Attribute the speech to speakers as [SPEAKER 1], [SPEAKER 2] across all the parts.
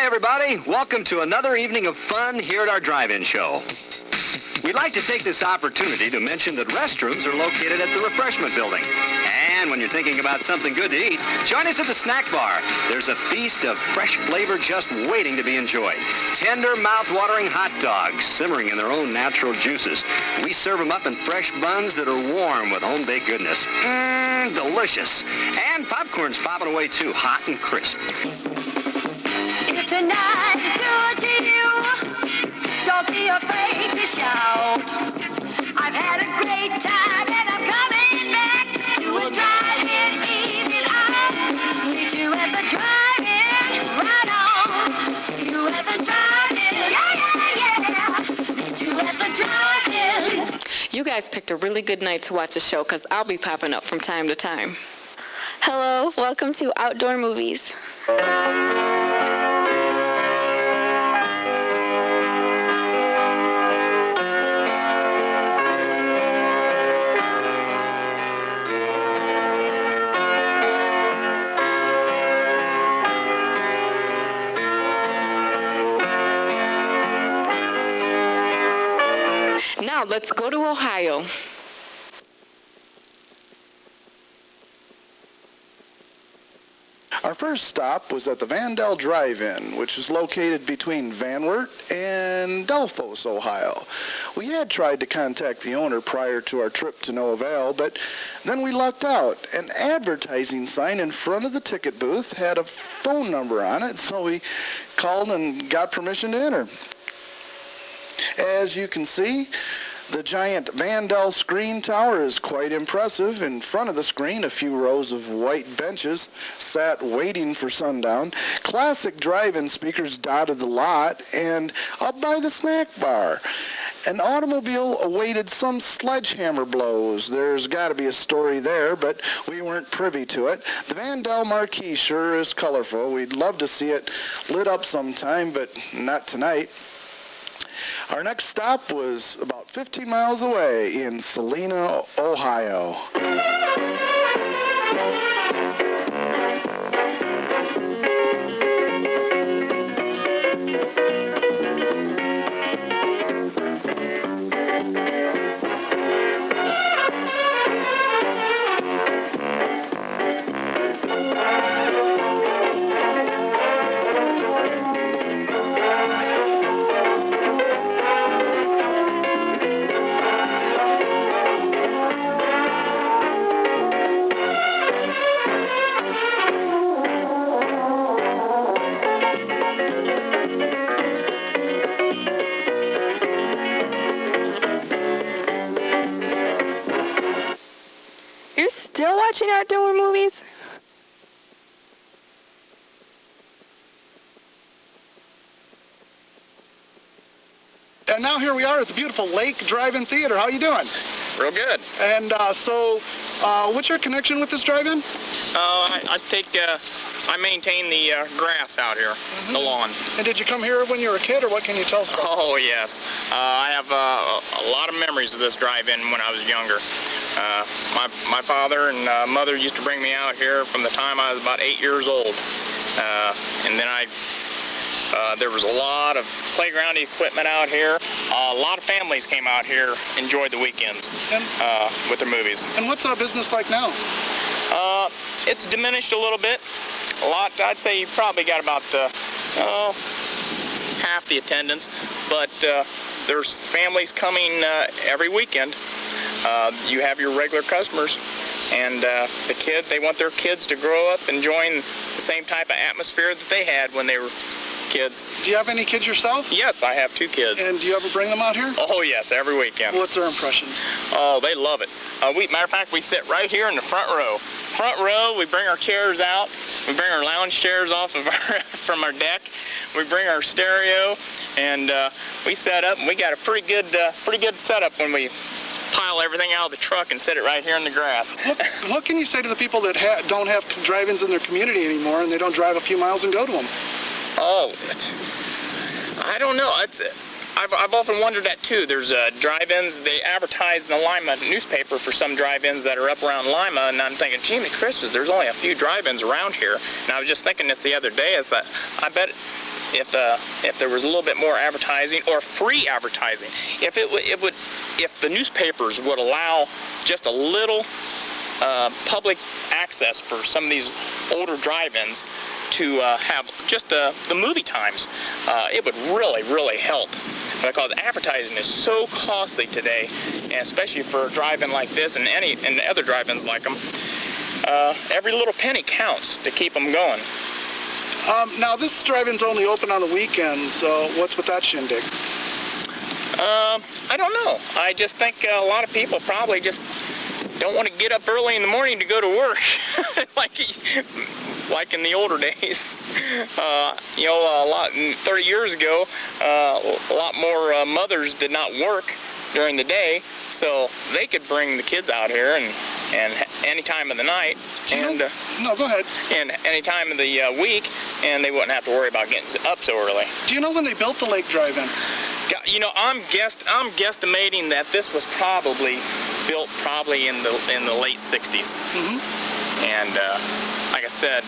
[SPEAKER 1] Hi, everybody. Welcome to another evening of fun here at our drive-in show. We'd like to take this opportunity to mention that restrooms are located at the refreshment building. And when you're thinking about something good to eat, join us at the snack bar. There's a feast of fresh flavor just waiting to be enjoyed. Tender, mouth-watering hot dogs simmering in their own natural juices. We serve them up in fresh buns that are warm with home-baked goodness. Delicious. And popcorn's popping away, too, hot and crisp.
[SPEAKER 2] If tonight is good to you, don't be afraid to shout. I've had a great time and I'm coming back to a drive-in evening out. Meet you at the drive-in, right on. See you at the drive-in, yeah. Meet you at the drive-in.
[SPEAKER 3] You guys picked a really good night to watch a show because I'll be popping up from time to time.
[SPEAKER 4] Hello, welcome to Outdoor Movies.
[SPEAKER 3] Now let's go to Ohio.
[SPEAKER 5] Our first stop was at the Vandell Drive-In, which is located between Van Wert and Delphos, Ohio. We had tried to contact the owner prior to our trip to no avail, but then we lucked out. An advertising sign in front of the ticket booth had a phone number on it, so we called and got permission to enter. As you can see, the giant Vandell screen tower is quite impressive. In front of the screen, a few rows of white benches sat waiting for sundown. Classic drive-in speakers dotted the lot, and up by the snack bar, an automobile awaited some sledgehammer blows. There's got to be a story there, but we weren't privy to it. The Vandell marquee sure is colorful. We'd love to see it lit up sometime, but not tonight. Our next stop was about 15 miles away in Salina, Ohio.
[SPEAKER 4] You're still watching Outdoor Movies?
[SPEAKER 5] And now here we are at the beautiful Lake Drive-In Theater. How you doing?
[SPEAKER 6] Real good.
[SPEAKER 5] And what's your connection with this drive-in?
[SPEAKER 6] I maintain the grass out here, the lawn.
[SPEAKER 5] And did you come here when you were a kid, or what can you tell us about?
[SPEAKER 6] Oh, yes. I have a lot of memories of this drive-in when I was younger. My father and mother used to bring me out here from the time I was about 8 years old. And then there was a lot of playground equipment out here. A lot of families came out here, enjoyed the weekends with their movies.
[SPEAKER 5] And what's our business like now?
[SPEAKER 6] It's diminished a little bit. A lot, I'd say you probably got about half the attendance, but there's families coming every weekend. You have your regular customers, and they want their kids to grow up enjoying the same type of atmosphere that they had when they were kids.
[SPEAKER 5] Do you have any kids yourself?
[SPEAKER 6] Yes, I have 2 kids.
[SPEAKER 5] And do you ever bring them out here?
[SPEAKER 6] Oh, yes, every weekend.
[SPEAKER 5] What's their impressions?
[SPEAKER 6] Oh, they love it. Matter of fact, we sit right here in the front row. Front row, we bring our chairs out. We bring our lounge chairs off of from our deck. We bring our stereo, and we set up, and we got a pretty good setup when we pile everything out of the truck and set it right here in the grass.
[SPEAKER 5] What can you say to the people that don't have drive-ins in their community anymore, and they don't drive a few miles and go to them?
[SPEAKER 6] Oh, I don't know. I've often wondered that too. There's drive-ins. They advertise in the Lima newspaper for some drive-ins that are up around Lima, and I'm thinking, gee, Christmas, there's only a few drive-ins around here. And I was just thinking this the other day, is that I bet if there was a little bit more advertising or free advertising. If the newspapers would allow just a little public access for some of these older drive-ins to have just the movie times, it would really help. Because advertising is so costly today, and especially for a drive-in like this and other drive-ins like them. Every little penny counts to keep them going.
[SPEAKER 7] Now this drive-in's only open on the weekends, so what's with that shindig?
[SPEAKER 6] I don't know. I just think a lot of people probably just don't want to get up early in the morning to go to work, like in the older days. 30 years ago, a lot more mothers did not work during the day, so they could bring the kids out here and any time of the night,
[SPEAKER 7] No, go ahead.
[SPEAKER 6] And any time of the week, and they wouldn't have to worry about getting up so early.
[SPEAKER 7] Do you know when they built the Lake Drive-In?
[SPEAKER 6] You know, I'm guesstimating that this was probably built in the late 60s.
[SPEAKER 7] Mm-hmm.
[SPEAKER 6] And like I said,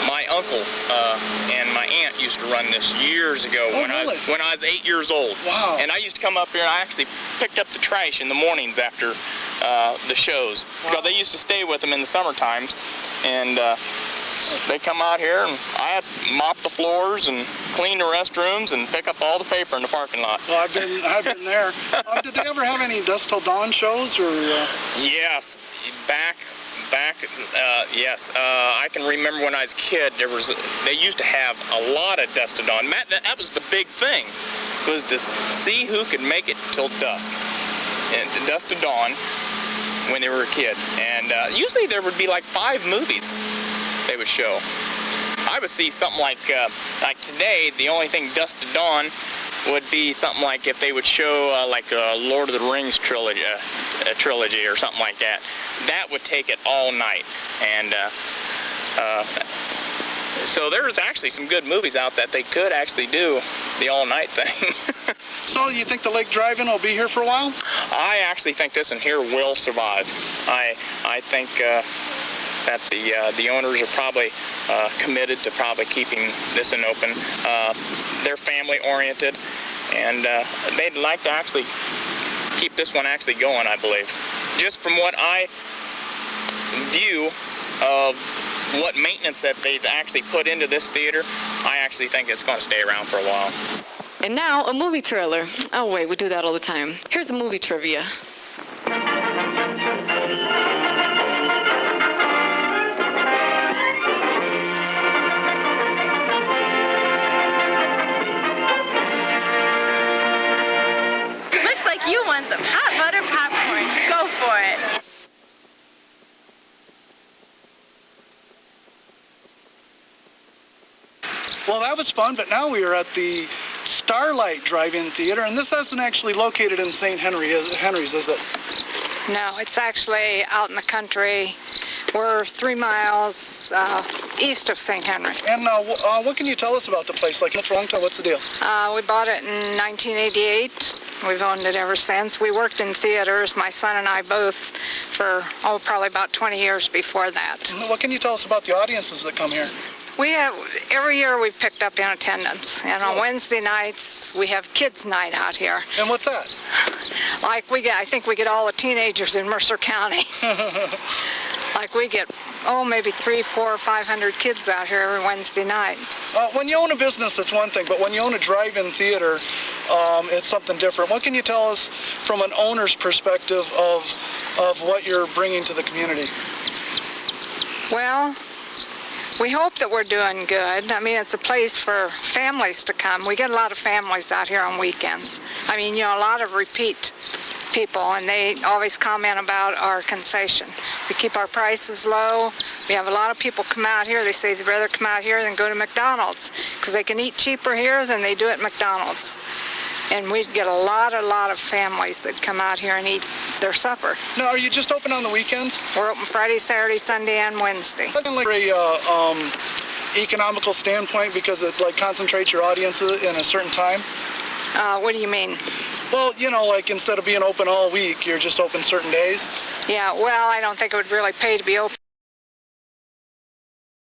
[SPEAKER 6] my uncle and my aunt used to run this years ago when I was 8 years old.
[SPEAKER 7] Wow.
[SPEAKER 6] And I used to come up here and I actually picked up the trash in the mornings after the shows.
[SPEAKER 7] Wow.
[SPEAKER 6] Because they used to stay with them in the summer times, and they come out here and I had to mop the floors and clean the restrooms and pick up all the paper in the parking lot.
[SPEAKER 7] Well, I've been there. Did they ever have any Dusk Till Dawn shows, or?
[SPEAKER 6] Yes, back. Yes. I can remember when I was a kid, they used to have a lot of Dusk Till Dawn. That was the big thing, was to see who could make it till dusk, and to Dusk Till Dawn when they were a kid. And usually there would be like 5 movies they would show. I would see something like today, the only thing Dusk Till Dawn would be something like if they would show like a Lord of the Rings trilogy or something like that. That would take it all night. And so there's actually some good movies out that they could actually do the all-night thing.
[SPEAKER 7] So you think the Lake Drive-In will be here for a while?
[SPEAKER 6] I actually think this one here will survive. I think that the owners are probably committed to probably keeping this one open. They're family-oriented, and they'd like to actually keep this one actually going, I believe. Just from what I view of what maintenance that they've actually put into this theater, I actually think it's going to stay around for a while.
[SPEAKER 3] And now, a movie trailer. Oh wait, we do that all the time. Here's a movie trivia.
[SPEAKER 4] Looks like you want some hot butter popcorn. Go for it.
[SPEAKER 7] Well, that was fun, but now we are at the Starlight Drive-In Theater, and this isn't actually located in St. Henry's, is it?
[SPEAKER 8] No, it's actually out in the country. We're 3 miles east of St. Henry.
[SPEAKER 7] And what can you tell us about the place? Like, what's wrong? What's the deal?
[SPEAKER 8] We bought it in 1988. We've owned it ever since. We worked in theaters, my son and I both, for, probably about 20 years before that.
[SPEAKER 7] What can you tell us about the audiences that come here?
[SPEAKER 8] We have, every year we've picked up in attendance, and on Wednesday nights we have kids' night out here.
[SPEAKER 7] And what's that?
[SPEAKER 8] Like I think we get all the teenagers in Mercer County. Like we get, maybe 300, 400, 500 kids out here every Wednesday night.
[SPEAKER 7] When you own a business, it's one thing, but when you own a drive-in theater, it's something different. What can you tell us from an owner's perspective of what you're bringing to the community?
[SPEAKER 8] Well, we hope that we're doing good. I mean, it's a place for families to come. We get a lot of families out here on weekends. I mean, a lot of repeat people, and they always comment about our concession. We keep our prices low. We have a lot of people come out here. They say they'd rather come out here than go to McDonald's because they can eat cheaper here than they do at McDonald's. And we get a lot of families that come out here and eat their supper.
[SPEAKER 7] Now, are you just open on the weekends?
[SPEAKER 8] We're open Friday, Saturday, Sunday, and Wednesday.
[SPEAKER 7] Like a economical standpoint, because it concentrates your audience in a certain time?
[SPEAKER 8] What do you mean?
[SPEAKER 7] Well, like instead of being open all week, you're just open certain days?
[SPEAKER 8] Yeah, well, I don't think it would really pay to be open